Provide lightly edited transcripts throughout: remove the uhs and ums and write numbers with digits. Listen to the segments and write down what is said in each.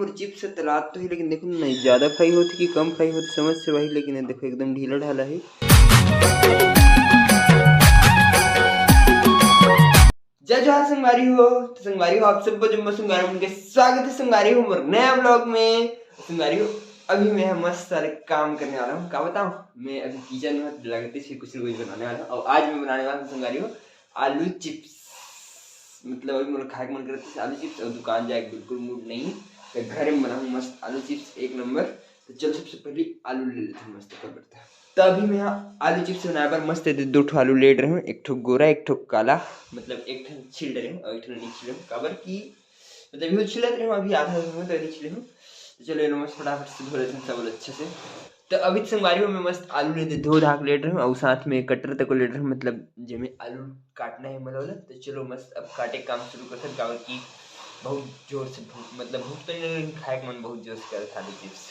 मुर्चिप से तलाद तो ही, लेकिन देखो नहीं ज़्यादा फ्राई होती कि कम फ्राई होती समझ से वही, लेकिन देखो एकदम ढीला ढाला है। जय जवाहर संगवारी हो। तो संगवारी हो आप सबको जम्मू संगवारी उनके स्वागत है संगवारी हो मोर नया ब्लॉग में। संगवारी हो अभी मैं मस्त सारे काम करने वाला हूँ। क्या बताऊँ, मैं अभी किचन में लगती से कुछ रोज बनाने वाला हूँ। और आज मैं बनाने वाला हूँ संगवारी हो आलू चिप्स। मतलब अभी मेरा खाए का मन करता है आलू चिप्स, और दुकान जाए बिल्कुल मूड नहीं, तो घर में बनाऊँ मस्त आलू चिप्स एक नंबर। तो चलो सबसे पहले आलू ले लेते हैं मस्त करते हैं। तो अभी मैं यहाँ आलू चिप्स बनाने पर मस्त दो ठो आलू ले रहे हूँ, एक ठो गोरा एक ठो काला, मतलब एक ठो छिल रहे हूँ और एक ठो नहीं छिले हूँ। काबर की मतलब ये छिलत रहे हूँ अभी आधा हूँ तो नहीं छिले हूँ। तो चलो ये मस्त फटाफट से धो लेते हैं सब अच्छे से। तो अभी संगवारी में मस्त आलू लेते धो धाक ले रहे हूँ और साथ में कटर तक ले रहे हूँ, मतलब जिसमें आलू काटना है मतलब। तो चलो मस्त अब काटे काम शुरू करते हैं। काबर की बहुत जोर से भूख, मतलब भूख तो नहीं लेकिन खाए का मन बहुत जोर से कर था आलू चिप्स।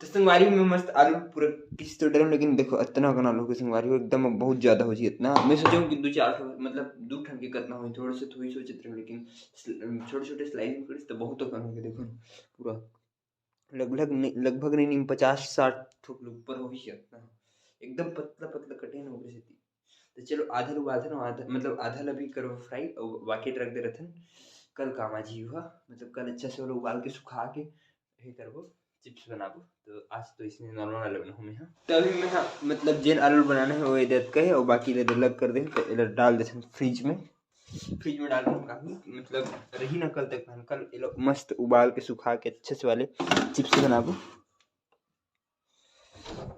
तो संगवारी में मस्त आलू पूरा किस तो डरम, लेकिन देखो इतना कना आलू के संगवारी हो एकदम बहुत ज्यादा हो जी। इतना मैं सोचा कि दो चार मतलब दो ठन के करना हो थोड़ा से थोड़ी सोचत रहे, लेकिन छोटे छोटे स्लाइस में करी तो बहुत तो कन हो गया। देखो पूरा लगभग नहीं 50-60 ठोक ऊपर हो ही इतना एकदम पतला पतला कटे ना ऊपर से। तो चलो आधा लोग आधा ना आधा मतलब आधा ला भी करो फ्राई और बाकी रख दे रहे थे। कल काम आज ही हुआ, मतलब कल अच्छा से वो लोग उबाल के सुखा के ये करबो चिप्स बनाबो। तो आज तो इसमें नॉर्मल आलू बना हूँ मैं यहाँ। तभी मैं यहाँ मतलब जेन आलू बनाना है वो इधर कहे और बाकी इधर अलग कर दे। तो इधर डाल देते हैं फ्रिज में डाल दूँ काफ़ी, मतलब रही ना कल तक। कल ये लोग मस्त उबाल के सुखा के अच्छे से वाले चिप्स बनाबो।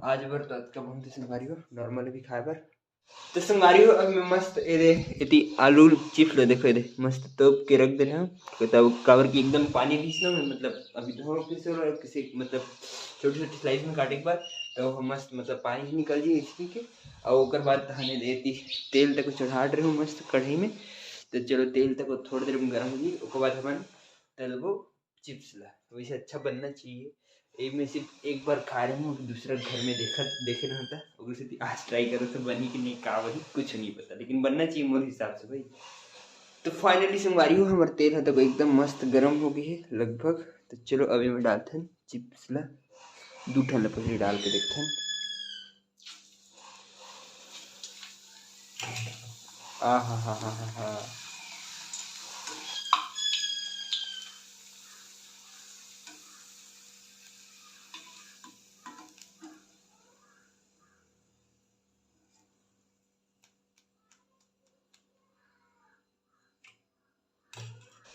आज बर तो आज का बहुत संगवारी हो नॉर्मल भी खाए बर। तो संगवारी हो अब मैं मस्त ये आलू चिप्स ले देखो ये मस्त तोप के रख दे रहा हूँ। तब काबर की एकदम पानी खींचना मैं, मतलब अभी धो फिर से किसी मतलब छोटी छोटी स्लाइस में काटे के बाद तो मस्त मतलब पानी निकल जाए इसकी के। और उसके बाद हमें देती तेल तक चढ़ा रहे हूँ मस्त कढ़ाई में। तो चलो तेल तक थोड़ी देर में गर्म होगी, उसके बाद हम तलबो चिप्स ला। वैसे अच्छा बनना चाहिए। एक में सिर्फ एक बार खा रहे हूँ, दूसरा घर में देखे रहा था और आज ट्राई करो तो बनी कि नहीं का वही कुछ नहीं पता, लेकिन बनना चाहिए मेरे हिसाब से भाई। तो फाइनली संगवारी हो हमारा तेल है तो एकदम मस्त गर्म हो गई है लगभग। तो चलो अभी मैं डालते हैं चिप्स ला, दो ठंडा पहले डाल के देखते हैं। आ हा हा हा हा हा।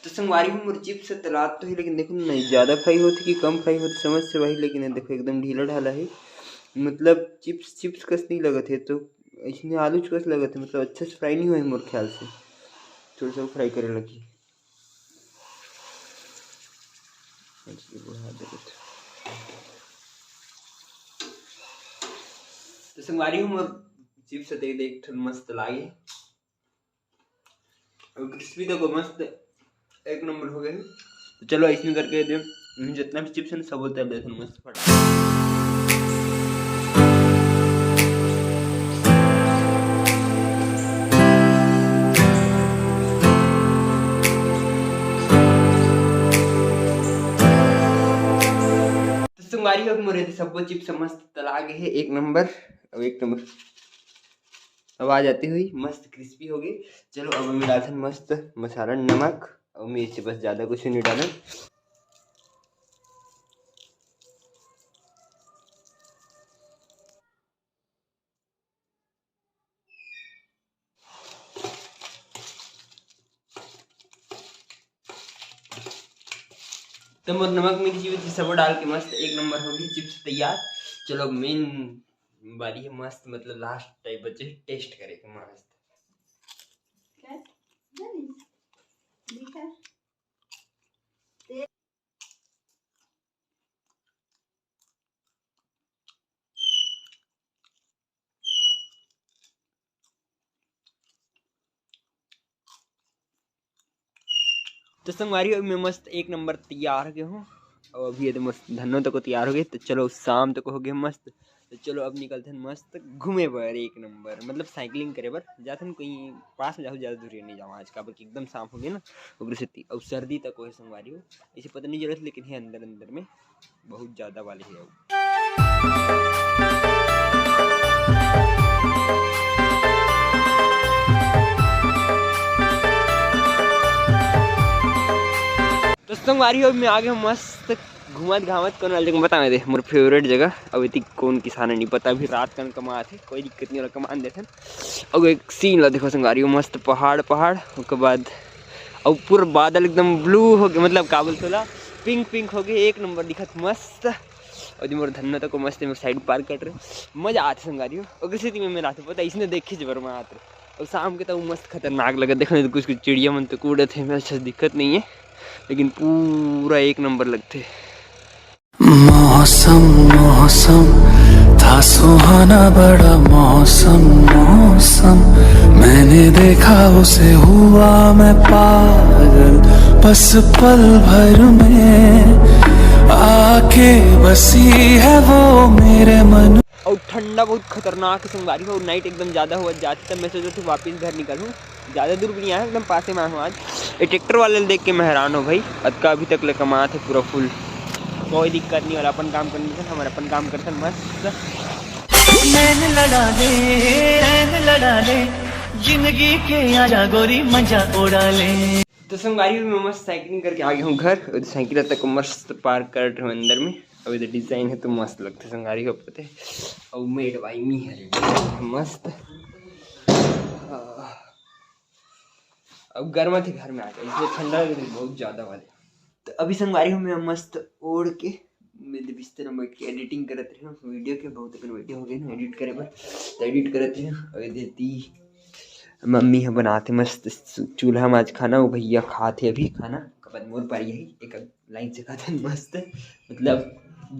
तो संगवारी में चिप्स से तलाद तो ही, लेकिन देखो नहीं ज़्यादा फ्राई होती कि कम फ्राई होती समझ से वही, लेकिन देखो एकदम ढीला ढाला है। मतलब चिप्स कस नहीं लगा थे तो इसमें आलू कस लगा थे, मतलब अच्छे से फ्राई नहीं हुए मोर ख्याल से, थोड़ा सा फ्राई करने लगी। तो संगवारी हूँ चिप्स देख देख मस्त लागे और क्रिस्पी तो मस्त एक नंबर हो गए। तो चलो इसमें करके दे जितना भी चिप्स है सब होता है मस्त फटा। संगवारी हो मोरे सब चिप्स मस्त तला गए है एक नंबर, अब एक नंबर आवाज आती हुई मस्त क्रिस्पी हो गई। चलो अब मैं डालता हूँ मस्त मसाला नमक और मिर्च, बस ज़्यादा कुछ नहीं डाला। तो नमक मिर्ची सब डाल के मस्त एक नंबर होगी चिप्स तैयार। चलो मेन बारी है मस्त, मतलब लास्ट टाइप बचे टेस्ट करेगा मस्त। तो संगवारी मैं मस्त एक नंबर तैयार हो गया हूँ और अभी ये तो मस्त धनों तक तैयार हो गए। तो चलो शाम तक हो गए मस्त तो चलो अब निकलते हैं मस्त घूमे पर एक नंबर, मतलब साइकिलिंग करे पर जाते हैं कहीं पास में, जाओ ज़्यादा दूरी नहीं जाओ आज का, बल्कि एकदम साफ हो गया ना उग्र से अब सर्दी तक हो संगवारी हो, इसे पता नहीं जरूरत, लेकिन है अंदर अंदर में बहुत ज़्यादा वाले है। तो संगवारी हो मैं आ गया मस्त घुमत घामत कौन वाली जगह बता दे मोर फेवरेट जगह, अब इतनी कौन किसान नहीं पता, अभी रात का कमा थे कोई दिक्कत नहीं, कमान देते अब एक सीन ला देखो संगवारी हो, मस्त पहाड़ पहाड़ उसके बाद अब पूरा बादल एकदम ब्लू हो गया, मतलब काबुल थोड़ा पिंक पिंक हो गया, एक नंबर दिखत मस्त। और जो मोर धन्ना तक मस्त मेरे साइड पार कट रहे मजा आते संगवारी हो, अगर स्थिति में मेरा पता इसने देखे जबर में आते और शाम के तो मस्त खतरनाक लगा देखने, तो कुछ कुछ चिड़िया मन तो कूड़े थे, मेरे अच्छा दिक्कत नहीं है, लेकिन पूरा एक नंबर लगते। मौसम मौसम था सुहाना बड़ा मौसम मौसम, मैंने देखा उसे हुआ मैं पागल, बस पल भर में आके बसी है वो मेरे मन। और ठंडा बहुत खतरनाक संगवारी हो, नाइट एकदम ज़्यादा हुआ जाती, तब मैं सोचा था वापस घर निकलूँ, ज़्यादा दूर भी नहीं आया, एकदम पास में हूँ आज। ये ट्रैक्टर वाले देख के मैं हैरान हो भाई, अदका अभी तक ले कमा थे पूरा फुल, कोई दिक्कत नहीं, वाला अपन काम करने से हमारा अपन काम करते मस्त। नैन लड़ा ले जिंदगी के आजा गोरी मजा उड़ा ले। तो संगवारी में मस्त साइकिलिंग करके आ गया हूँ घर, साइकिल तक मस्त पार्क कर रहे हूँ अंदर में, अब इधर डिजाइन है तो मस्त लगते संगवारी हो पते, और मेड बाई मी है मस्त। अब गर्म थे घर में आ गया, इसलिए ठंडा बहुत ज़्यादा वाले। तो अभी संगवारी हूँ मैं मस्त ओढ़ के मेरे बिस्तर में बैठ के एडिटिंग करते रहे वीडियो के, बहुत अपन वीडियो हो गए ना एडिट करे पर, तो एडिट करते रहे और देती मम्मी है बनाते मस्त चूल्हा में आज खाना, वो भैया खाते अभी खाना कब मोर पर यही एक लाइन से खाते मस्त, मतलब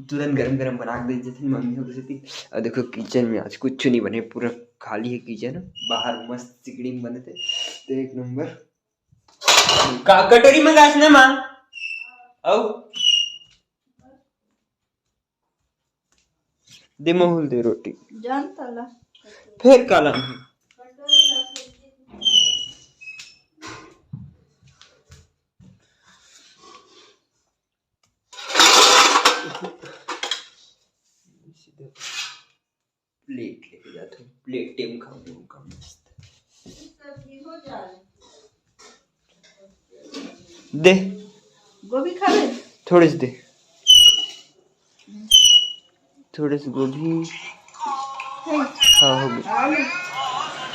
तुरंत गरम गरम बना के देते थे मम्मी हो थी। और देखो किचन में आज कुछ नहीं बने, पूरा खाली है किचन, बाहर मस्त सिकड़ी में बने थे, तो एक नंबर। कटोरी मंगास ना माँ औ दे महूल दे रोटी जानता ला फिर काला नहीं। प्लेट लेके जाते हैं, प्लेट टेम खाऊंगा मस्त। दे गोभी खा ले, थोड़े से दे, थोड़े से गोभी। हाँ हो गया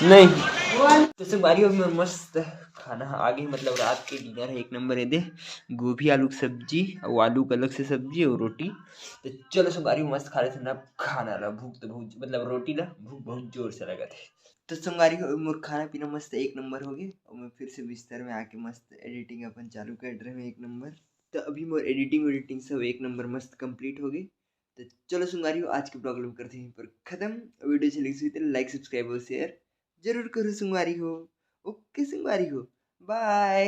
नहीं। तो संगवारी हो में मस्त खाना आ गई, मतलब रात के डिनर है एक नंबर है दे, गोभी आलू की सब्जी और आलू का अलग से सब्जी और रोटी। तो चलो संगवारी मस्त खा रहे थे ना, खाना ला भूख तो बहुत, मतलब रोटी ला भूख बहुत जोर से लगा थे। तो संगवारी हो मोर खाना पीना मस्त एक नंबर हो गया, और मैं फिर से बिस्तर में आके मस्त एडिटिंग अपन चालू कर रहे हैं एक नंबर। तो अभी मोर एडिटिंग सब एक नंबर मस्त कंप्लीट हो गई। तो चलो संगवारी हो आज के प्रॉब्लम करते हैं पर खत्म, वीडियो अच्छी लगी तो लाइक सब्सक्राइब और शेयर जरूर करो संगवारी हो। ओके संगवारी हो बाय।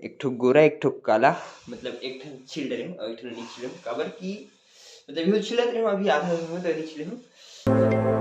एक ठो गोरा एक ठो काला, मतलब एक ठन छिल रहे और एक ठन नहीं छिल काबर की, मतलब ये छिलत रहे अभी आधा तो नहीं छिले हूँ।